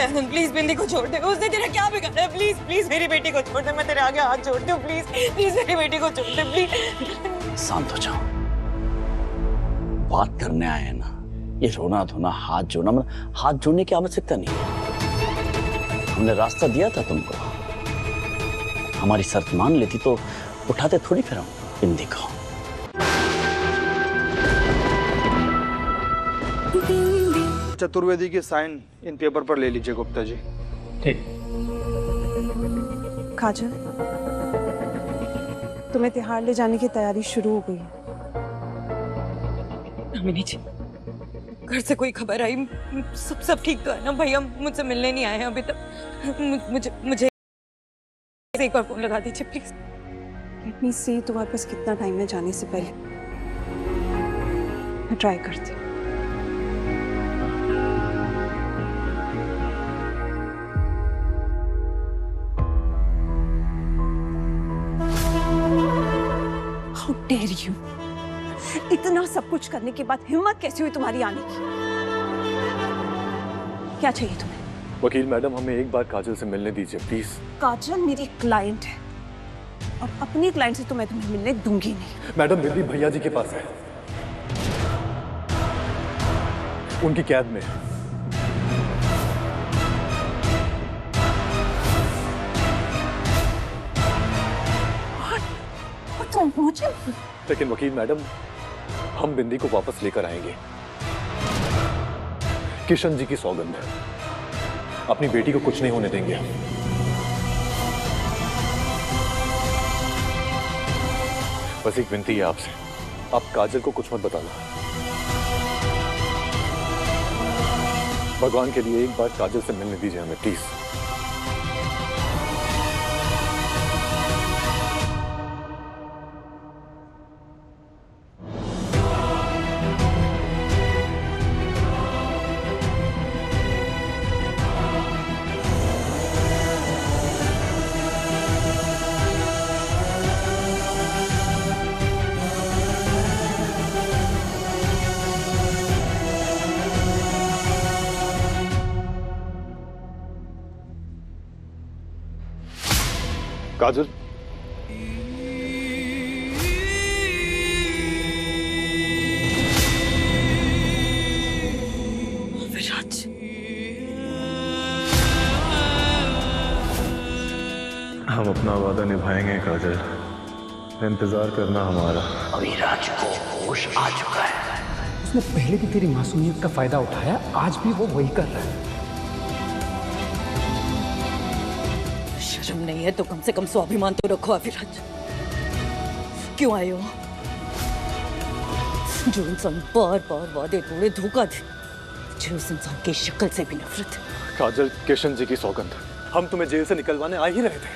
Please बिंदी को छोड़ दे, उसने तेरा क्या बिगाड़ा है? प्लीज प्लीज मेरी बेटी को छोड़ दे, मैं तेरे आगे हाथ जोड़ती हूँ, प्लीज प्लीज मेरी बेटी को छोड़ दे प्लीज। शांत हो जाओ, बात करने आए हैं ना, ये रोना धोना हाथ जोड़ना, मतलब हाथ जोड़ने की आवश्यकता नहीं है। हमने रास्ता दिया था तुमको, हमारी शर्त मान लेती तो उठाते थोड़ी फिर हम बिंदी को। चतुर्वेदी की साइन इन पेपर पर ले लीजिए गुप्ता जी। ठीक। काजल, तुम्हें तिहाड़ ले जाने की तैयारी शुरू हो गई है। अमिनी जी, घर से कोई खबर आई? सब ठीक तो है ना? भैया मुझसे मिलने नहीं आए हैं अभी तक। मुझे एक बार फोन लगा दीजिए प्लीज। लेट मी सी तुम्हारे पास कितना टाइम है जाने से पहले। मैं ट्राई करती हूँ। How dare you? इतना सब कुछ करने के बाद हिम्मत कैसी हुई तुम्हारी आने की? क्या चाहिए तुम्हें? वकील मैडम, हमें एक बार काजल से मिलने दीजिए प्लीज। काजल मेरी क्लाइंट है और अपनी क्लाइंट से तो मैं तुम्हें मिलने दूंगी नहीं। मैडम, बिंदी भैया जी के पास है, उनकी कैद में। तुम मुझे? लेकिन वकील मैडम, हम बिंदी को वापस लेकर आएंगे। किशन जी की सौगंध है, अपनी बेटी को कुछ नहीं होने देंगे। बस एक विनती है आपसे, आप काजल को कुछ मत बताना। भगवान के लिए एक बार काजल से मिलने दीजिए हमें प्लीज। काजल, विराज, हम अपना वादा निभाएंगे काजल, इंतजार करना हमारा। अविराज को होश आ चुका है। उसने पहले भी तेरी मासूमियत का फायदा उठाया, आज भी वो वही कर रहा है। शर्म नहीं है तो कम से कम स्वाभिमान तो रखो अविराज। क्यों आए हो? जो इंसान बार बार वादे तोड़े धोखा दे, मुझे उस इंसान की शक्ल से भी नफरत है। काजल, किशन जी की सौगंध, हम तुम्हें जेल से निकलवाने आ ही रहे थे,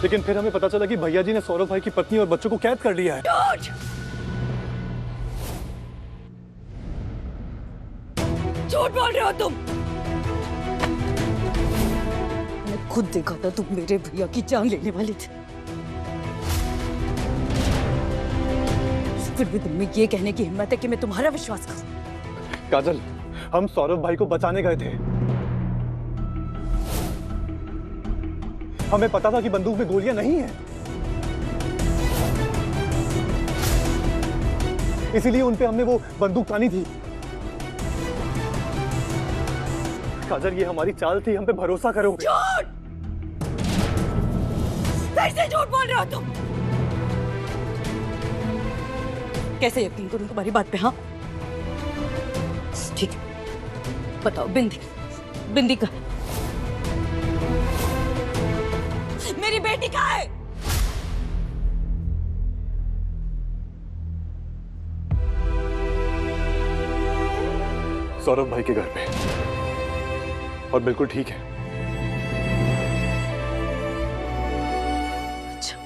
लेकिन फिर हमें पता चला कि भैया जी ने सौरभ भाई की पत्नी और बच्चों को कैद कर लिया है। झूठ बोल रहे हो तुम। मैं खुद देखा था तुम मेरे भैया की जान लेने वाले थे, फिर भी तुम में ये कहने की हिम्मत है कि मैं तुम्हारा विश्वास करूं। काजल, हम सौरभ भाई को बचाने गए थे। हमें पता था कि बंदूक में गोलियां नहीं है, इसीलिए उन पे हमने वो बंदूक तानी थी। काजल, ये हमारी चाल थी, हम पे भरोसा करो। झूठ! फिर से झूठ बोल रहे हो तुम। कैसे यकीन करूं तुम्हारी बात पे? हाँ ठीक है, बताओ बिंदी, बिंदी का, मेरी बेटी कहाँ है? सौरभ भाई के घर पे, और बिल्कुल ठीक है। अच्छा,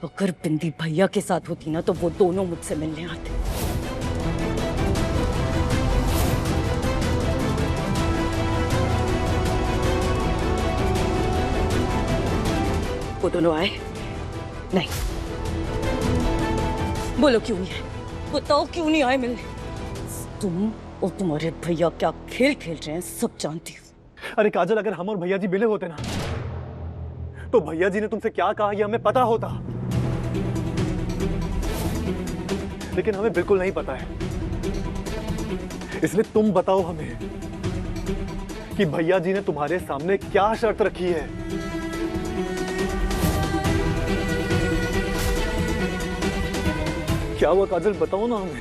अगर बिंदी भैया के साथ होती ना तो वो दोनों मुझसे मिलने आते। वो दोनों आए नहीं? बोलो क्यों नहीं आए? बताओ क्यों नहीं आए मिलने? तुम और तुम्हारे भैया क्या खेल खेल रहे हैं सब जानती हूँ। अरे काजल, अगर हम और भैया जी मिले होते ना तो भैया जी ने तुमसे क्या कहा ये हमें पता होता, लेकिन हमें बिल्कुल नहीं पता है। इसलिए तुम बताओ हमें कि भैया जी ने तुम्हारे सामने क्या शर्त रखी है। क्या हुआ काजल, बताओ ना हमें।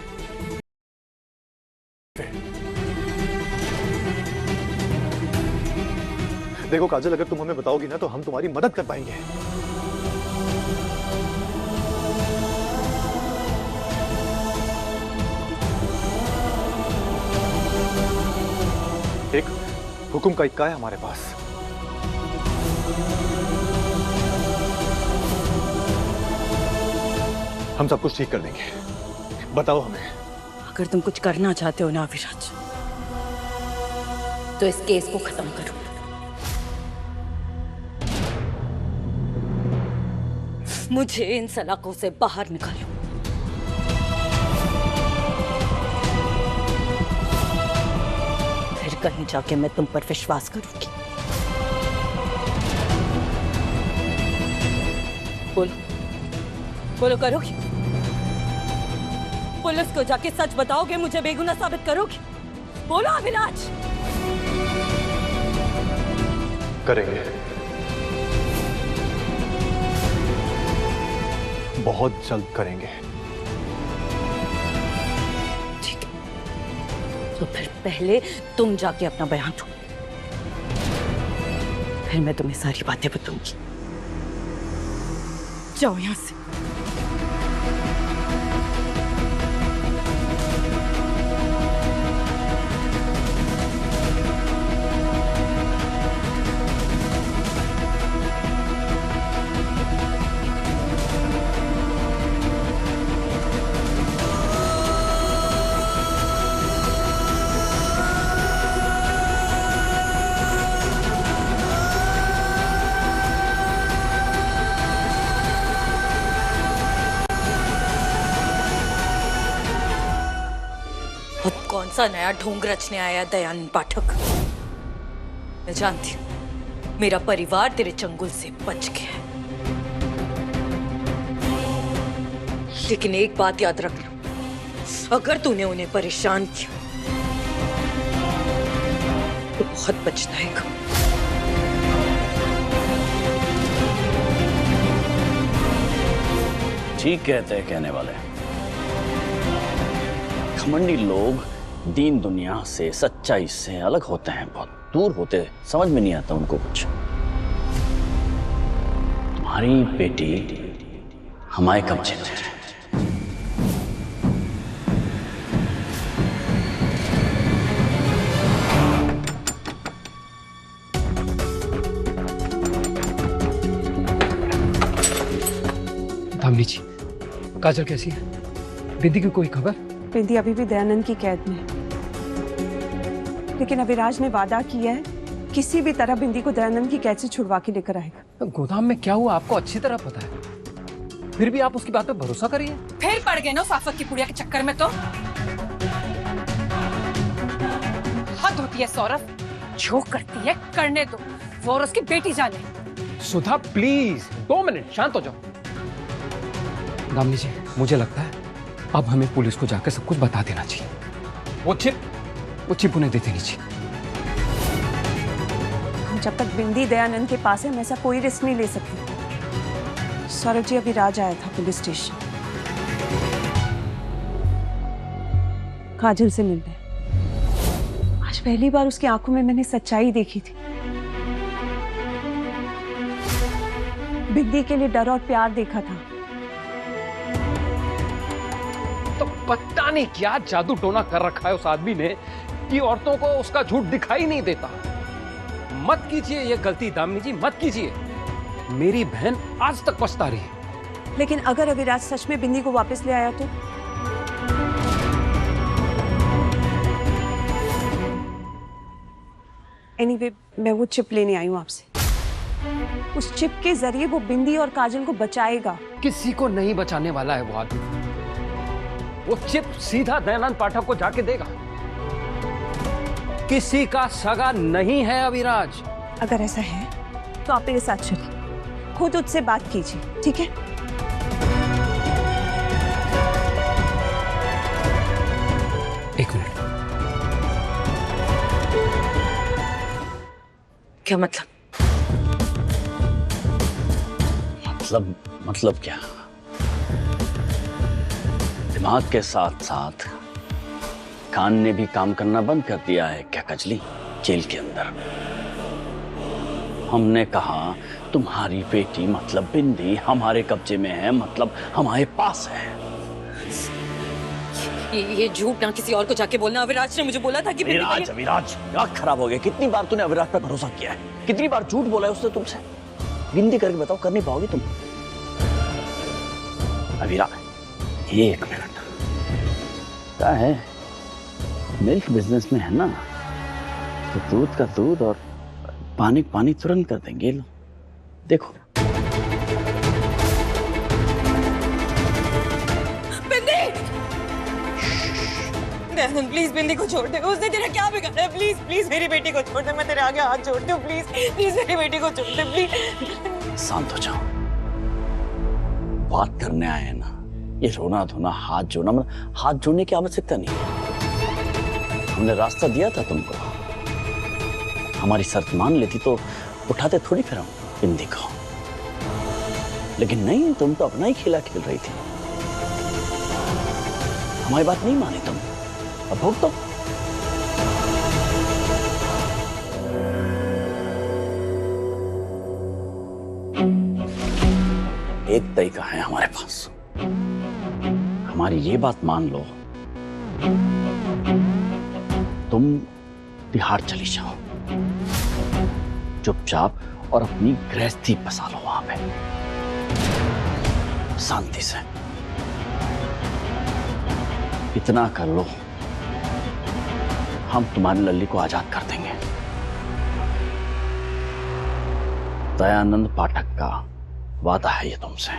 देखो काजल, अगर तुम हमें बताओगी ना तो हम तुम्हारी मदद कर पाएंगे। एक हुक्म का इक्का है हमारे पास। हम सब कुछ ठीक कर देंगे, बताओ हमें। अगर तुम कुछ करना चाहते हो ना अविराज, तो इस केस को खत्म करो। मुझे इन सलाखों से बाहर निकालो। फिर कहीं जाके मैं तुम पर विश्वास करूंगी। बोलो बोलो, करोगी? पुलिस को जाके सच बताओगे, मुझे बेगुनाह साबित करोगे? बोलो अविनाश। करेंगे, बहुत जल्द करेंगे। ठीक है, तो फिर पहले तुम जाके अपना बयान दो, फिर मैं तुम्हें सारी बातें बताऊंगी। जाओ यहां से। अब कौन सा नया ढोंग रचने आया दयानंद पाठक? मैं जानती हूं मेरा परिवार तेरे चंगुल से बच गया है, लेकिन एक बात याद रखना, अगर तूने उन्हें परेशान किया तो बहुत पछताएगा। ठीक कहते हैं कहने वाले। घमंडी लोग दीन दुनिया से, सच्चाई से अलग होते हैं, बहुत दूर होते हैं, समझ में नहीं आता उनको कुछ। तुम्हारी बेटी हमारे कब्जे में है। दामिनी जी, काजल कैसी है? बिंदी की कोई खबर? बिंदी अभी भी दयानंद की कैद में, लेकिन अविराज ने वादा किया है किसी भी तरह बिंदी को दयानंद की कैद से छुड़वा के लेकर आएगा। गोदाम में क्या हुआ आपको अच्छी तरह पता है, फिर भी आप उसकी बात पे भरोसा करिए। फिर पड़ गए ना साफत की पुड़िया के चक्कर में। तो हद होती है सौरभ, जो करती है करने दो, वो और उसकी बेटी जाने। सुधा प्लीज 2 मिनट शांत हो जाओ। दामिनी जी, मुझे लगता है अब हमें पुलिस को जाकर सब कुछ बता देना चाहिए। वो चिप उन्हें दे देनी चाहिए। हम जब तक बिंदी दयानंद के पास है, हम ऐसा कोई रिस्क नहीं ले सकते। सौरभ जी अभी राज आया था पुलिस स्टेशन काजल से मिलने। आज पहली बार उसकी आंखों में मैंने सच्चाई देखी थी। बिंदी के लिए डर और प्यार देखा था। तो पता नहीं क्या जादू टोना कर रखा है उस आदमी ने कि औरतों को उसका झूठ दिखाई नहीं देता। मत कीजिए ये गलती दामिनी जी, मत कीजिए। मेरी बहन आज तक पछता रही है। लेकिन अगर अविराज सच में बिंदी को वापस ले आया तो? एनीवे, मैं वो चिप लेने आई हूं आपसे। उस चिप के जरिए वो बिंदी और काजल को बचाएगा। किसी को नहीं बचाने वाला है वो आदमी। वो चिप सीधा दयानंद पाठक को जाके देगा। किसी का सगा नहीं है अविराज। अगर ऐसा है तो आप मेरे साथ चलिए, खुद उससे बात कीजिए, ठीक है? एक मिनट। क्या मतलब? मतलब क्या? दिमाग के साथ साथ कान ने भी काम करना बंद कर दिया है क्या कजली? जेल के अंदर हमने कहा तुम्हारी बेटी मतलब बिंदी हमारे कब्जे में है, मतलब हमारे पास है। ये झूठ ना किसी और को जाके बोलना। अविराज ने मुझे बोला था कि अविराज दिमाग खराब हो गया। कितनी बार तूने अविराज पर भरोसा किया है, कितनी बार झूठ बोला है उसने तुमसे? गिनती करके बताओ, कर नहीं पाओगे तुम? अविराज एक मिनट, क्या है मिल्क बिजनेस में है ना, तो दूध का दूध और पानी का पानी तुरंत कर देंगे। लो देखो। दयानंद प्लीज बिंदी को छोड़ दे, उसने तेरा क्या बिगाड़ा है? प्लीज प्लीज मेरी बेटी को छोड़ दे, मैं तेरे आगे हाथ जोड़ती हूँ। प्लीज प्लीज मेरी बेटी को छोड़ दे, प्लीज। शांत हो जाओ, बात करने आए हैं ना। ये रोना धोना हाथ जोड़ना, मतलब हाथ जोड़ने की आवश्यकता नहीं। हमने रास्ता दिया था तुमको, हमारी शर्त मान लेती तो उठाते थोड़ी फिर हम बिंदी को। लेकिन नहीं, तुम तो अपना ही खेला खेल रही थी, हमारी बात नहीं मानी तुम। अब भुगतो। एक तरीका है हमारे पास, हमारी ये बात मान लो, तुम तिहाड़ चली जाओ चुपचाप और अपनी गृहस्थी बसा लो वहां पे शांति से। इतना कर लो, हम तुम्हारी लल्ली को आजाद कर देंगे। दयानंद पाठक का वादा है ये तुमसे।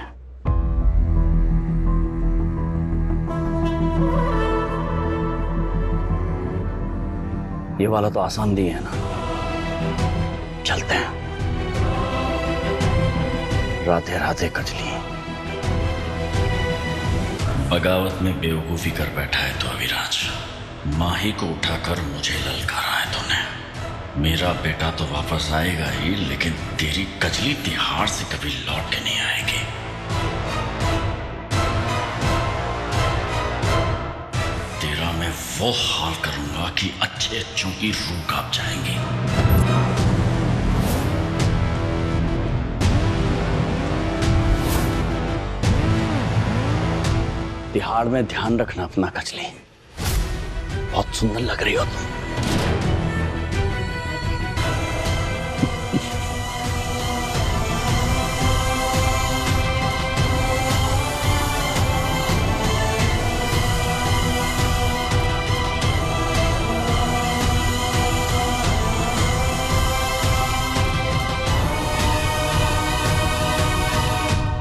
ये वाला तो आसान नहीं है ना, चलते हैं। राधे राधे कजली। बगावत में बेवकूफी कर बैठा है तो अविराज, माही को उठाकर मुझे ललकारा है तूने। मेरा बेटा तो वापस आएगा ही, लेकिन तेरी कजली तिहाड़ से कभी लौट के नहीं आएगी। तेरा मैं वो हाल करूंगा कि अच्छे अच्छों की रूह कांप जाएंगी। तिहाड़ में ध्यान रखना अपना कजली, बहुत सुंदर लग रही हो तुम।